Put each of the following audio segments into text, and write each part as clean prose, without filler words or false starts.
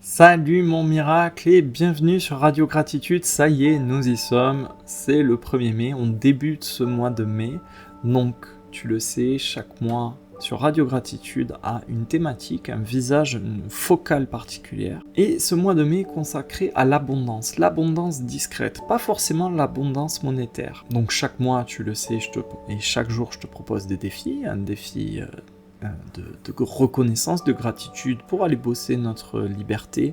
Salut mon miracle et bienvenue sur Radio Gratitude, ça y est, nous y sommes, c'est le 1er mai, on débute ce mois de mai, donc tu le sais, chaque mois sur Radio Gratitude a une thématique, un visage, une focale particulière, et ce mois de mai est consacré à l'abondance discrète, pas forcément l'abondance monétaire. Donc chaque mois, tu le sais, et chaque jour je te propose des défis, un défi de reconnaissance, de gratitude pour aller bosser notre liberté,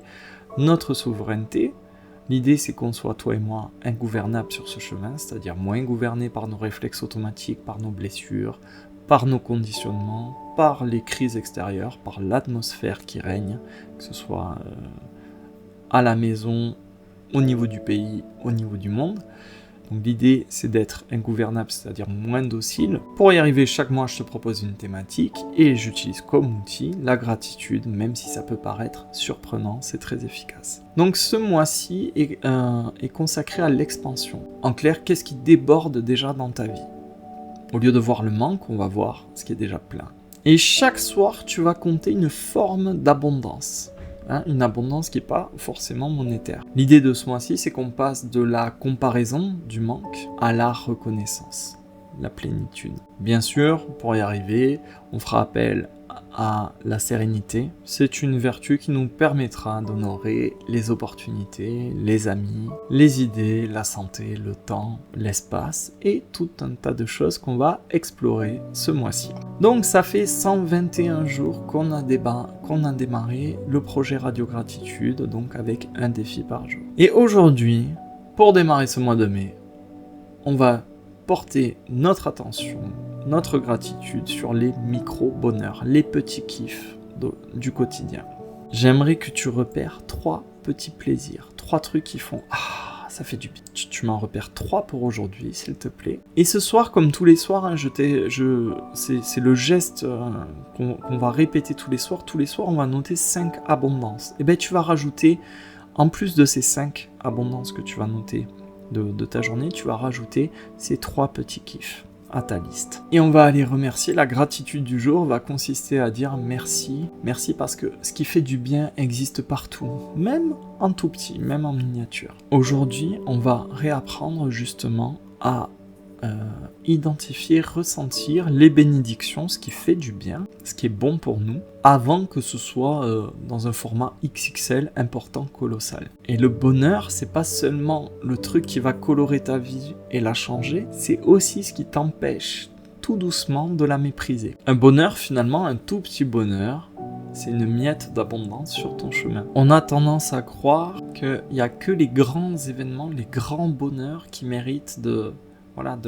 notre souveraineté. L'idée c'est qu'on soit toi et moi ingouvernables sur ce chemin, c'est-à-dire moins gouvernés par nos réflexes automatiques, par nos blessures, par nos conditionnements, par les crises extérieures, par l'atmosphère qui règne, que ce soit à la maison, au niveau du pays, au niveau du monde. Donc l'idée c'est d'être ingouvernable, c'est-à-dire moins docile. Pour y arriver, chaque mois je te propose une thématique et j'utilise comme outil la gratitude, même si ça peut paraître surprenant, c'est très efficace. Donc ce mois-ci est consacré à l'expansion. En clair, qu'est-ce qui déborde déjà dans ta vie ? Au lieu de voir le manque, on va voir ce qui est déjà plein. Et chaque soir, tu vas compter une forme d'abondance. Une abondance qui n'est pas forcément monétaire. L'idée de ce mois-ci, c'est qu'on passe de la comparaison du manque à la reconnaissance, la plénitude. Bien sûr, pour y arriver, on fera appel à la sérénité. C'est une vertu qui nous permettra d'honorer les opportunités, les amis, les idées, la santé, le temps, l'espace et tout un tas de choses qu'on va explorer ce mois-ci. Donc ça fait 121 jours qu'on a démarré le projet Radio Gratitude, donc avec un défi par jour. Et aujourd'hui, pour démarrer ce mois de mai, on va porter notre attention, notre gratitude sur les micro-bonheurs, les petits kiffs du quotidien. J'aimerais que tu repères 3 petits plaisirs, 3 trucs qui font « Ah, ça fait du bien ». Tu m'en repères 3 pour aujourd'hui, s'il te plaît. Et ce soir, comme tous les soirs, c'est le geste qu'on va répéter tous les soirs. Tous les soirs, on va noter 5 abondances. Et bien, tu vas rajouter, en plus de ces 5 abondances que tu vas noter de ta journée, tu vas rajouter ces 3 petits kiffs à ta liste. Et on va aller remercier. La gratitude du jour va consister à dire merci. Merci parce que ce qui fait du bien existe partout, même en tout petit, même en miniature. Aujourd'hui, on va réapprendre justement à identifier, ressentir les bénédictions, ce qui fait du bien, ce qui est bon pour nous, avant que ce soit dans un format XXL important, colossal. Et le bonheur, c'est pas seulement le truc qui va colorer ta vie et la changer, c'est aussi ce qui t'empêche tout doucement de la mépriser. Un bonheur, finalement, un tout petit bonheur, c'est une miette d'abondance sur ton chemin. On a tendance à croire qu'il n'y a que les grands événements, les grands bonheurs qui méritent de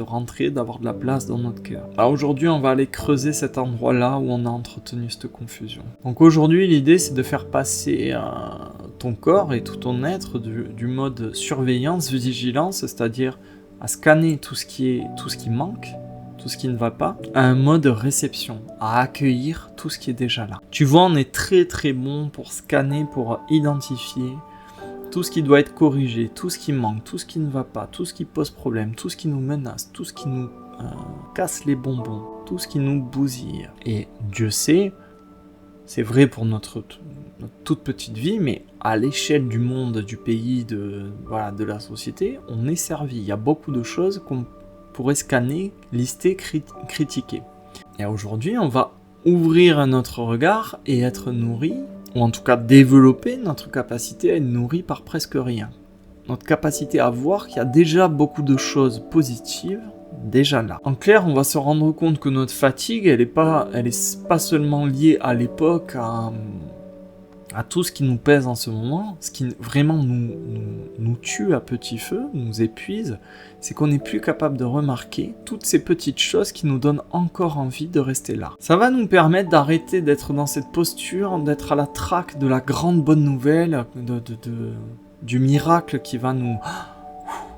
rentrer, d'avoir de la place dans notre cœur. Alors aujourd'hui, on va aller creuser cet endroit-là où on a entretenu cette confusion. Donc aujourd'hui, l'idée, c'est de faire passer ton corps et tout ton être du mode surveillance, vigilance, c'est-à-dire à scanner tout ce qui manque, tout ce qui ne va pas, à un mode réception, à accueillir tout ce qui est déjà là. Tu vois, on est très très bon pour scanner, pour identifier tout ce qui doit être corrigé, tout ce qui manque, tout ce qui ne va pas, tout ce qui pose problème, tout ce qui nous menace, tout ce qui nous casse les bonbons, tout ce qui nous bousille. Et Dieu sait, c'est vrai pour notre toute petite vie, mais à l'échelle du monde, du pays, de la société, on est servi. Il y a beaucoup de choses qu'on pourrait scanner, lister, critiquer. Et aujourd'hui, on va ouvrir notre regard et être nourri, ou en tout cas développer notre capacité à être nourri par presque rien. Notre capacité à voir qu'il y a déjà beaucoup de choses positives déjà là. En clair, on va se rendre compte que notre fatigue, elle est pas seulement liée à l'époque, à tout ce qui nous pèse en ce moment, ce qui vraiment nous tue à petit feu, nous épuise, c'est qu'on n'est plus capable de remarquer toutes ces petites choses qui nous donnent encore envie de rester là. Ça va nous permettre d'arrêter d'être dans cette posture, d'être à la traque de la grande bonne nouvelle, du miracle qui va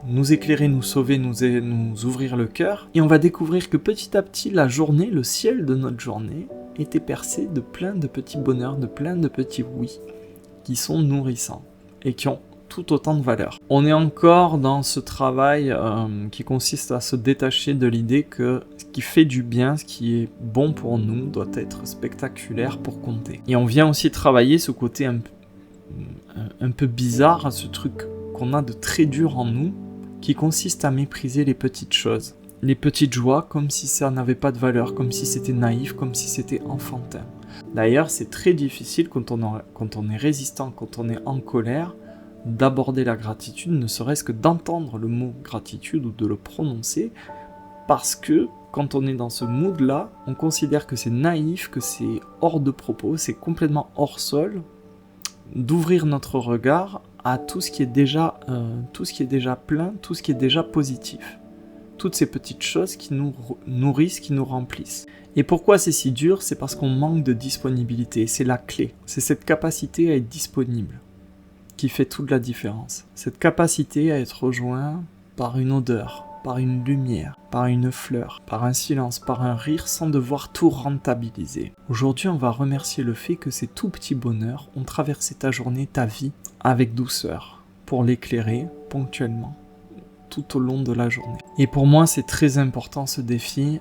nous éclairer, nous sauver, nous ouvrir le cœur. Et on va découvrir que petit à petit, la journée, le ciel de notre journée, était percé de plein de petits bonheurs, de plein de petits oui, qui sont nourrissants et qui ont tout autant de valeur. On est encore dans ce travail qui consiste à se détacher de l'idée que ce qui fait du bien, ce qui est bon pour nous, doit être spectaculaire pour compter. Et on vient aussi travailler ce côté un peu bizarre, ce truc qu'on a de très dur en nous, qui consiste à mépriser les petites choses, les petites joies, comme si ça n'avait pas de valeur, comme si c'était naïf, comme si c'était enfantin. D'ailleurs, c'est très difficile quand on est résistant, quand on est en colère, d'aborder la gratitude, ne serait-ce que d'entendre le mot gratitude ou de le prononcer, parce que quand on est dans ce mood-là, on considère que c'est naïf, que c'est hors de propos, c'est complètement hors sol, d'ouvrir notre regard à tout ce qui est déjà plein, tout ce qui est déjà positif. Toutes ces petites choses qui nous nourrissent, qui nous remplissent. Et pourquoi c'est si dur ? C'est parce qu'on manque de disponibilité, c'est la clé. C'est cette capacité à être disponible qui fait toute la différence. Cette capacité à être rejoint par une odeur, par une lumière, par une fleur, par un silence, par un rire, sans devoir tout rentabiliser. Aujourd'hui, on va remercier le fait que ces tout petits bonheurs ont traversé ta journée, ta vie, avec douceur, pour l'éclairer ponctuellement, tout au long de la journée. Et pour moi, c'est très important ce défi,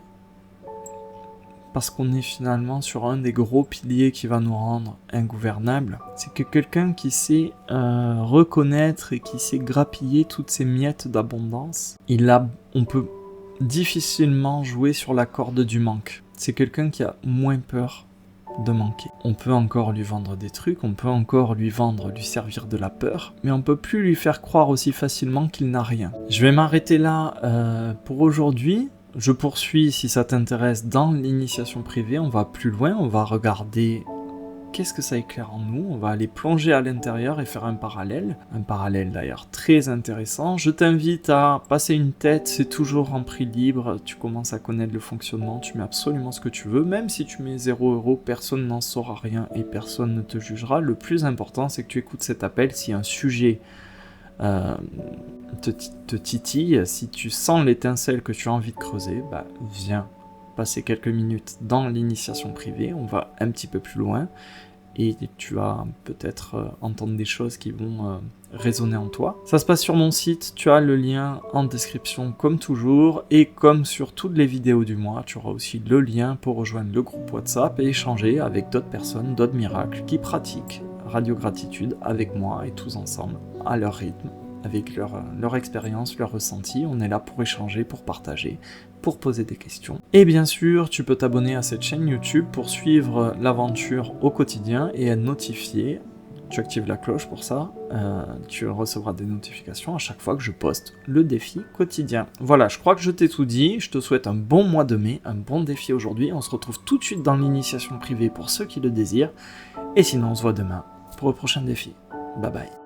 parce qu'on est finalement sur un des gros piliers qui va nous rendre ingouvernables. C'est que quelqu'un qui sait reconnaître et qui sait grappiller toutes ces miettes d'abondance, on peut difficilement jouer sur la corde du manque. C'est quelqu'un qui a moins peur de manquer. On peut encore lui vendre des trucs, on peut encore lui servir de la peur, mais on peut plus lui faire croire aussi facilement qu'il n'a rien. Je vais m'arrêter là pour aujourd'hui. Je poursuis, si ça t'intéresse, dans l'initiation privée, on va plus loin, on va regarder qu'est-ce que ça éclaire en nous, on va aller plonger à l'intérieur et faire un parallèle d'ailleurs très intéressant. Je t'invite à passer une tête, c'est toujours en prix libre, tu commences à connaître le fonctionnement, tu mets absolument ce que tu veux, même si tu mets 0€, personne n'en saura rien et personne ne te jugera. Le plus important, c'est que tu écoutes cet appel si un sujet te titille, si tu sens l'étincelle que tu as envie de creuser, viens passer quelques minutes dans l'initiation privée, on va un petit peu plus loin et tu vas peut-être entendre des choses qui vont résonner en toi. Ça se passe sur mon site, tu as le lien en description comme toujours, et comme sur toutes les vidéos du mois, tu auras aussi le lien pour rejoindre le groupe WhatsApp et échanger avec d'autres personnes, d'autres miracles qui pratiquent Radio Gratitude avec moi et tous ensemble à leur rythme, avec leur expérience, leur ressenti. On est là pour échanger, pour partager, pour poser des questions. Et bien sûr, tu peux t'abonner à cette chaîne YouTube pour suivre l'aventure au quotidien et être notifié. Tu actives la cloche pour ça, tu recevras des notifications à chaque fois que je poste le défi quotidien. Voilà, je crois que je t'ai tout dit, je te souhaite un bon mois de mai, un bon défi aujourd'hui. On se retrouve tout de suite dans l'initiation privée pour ceux qui le désirent, et sinon on se voit demain pour le prochain défi. Bye bye.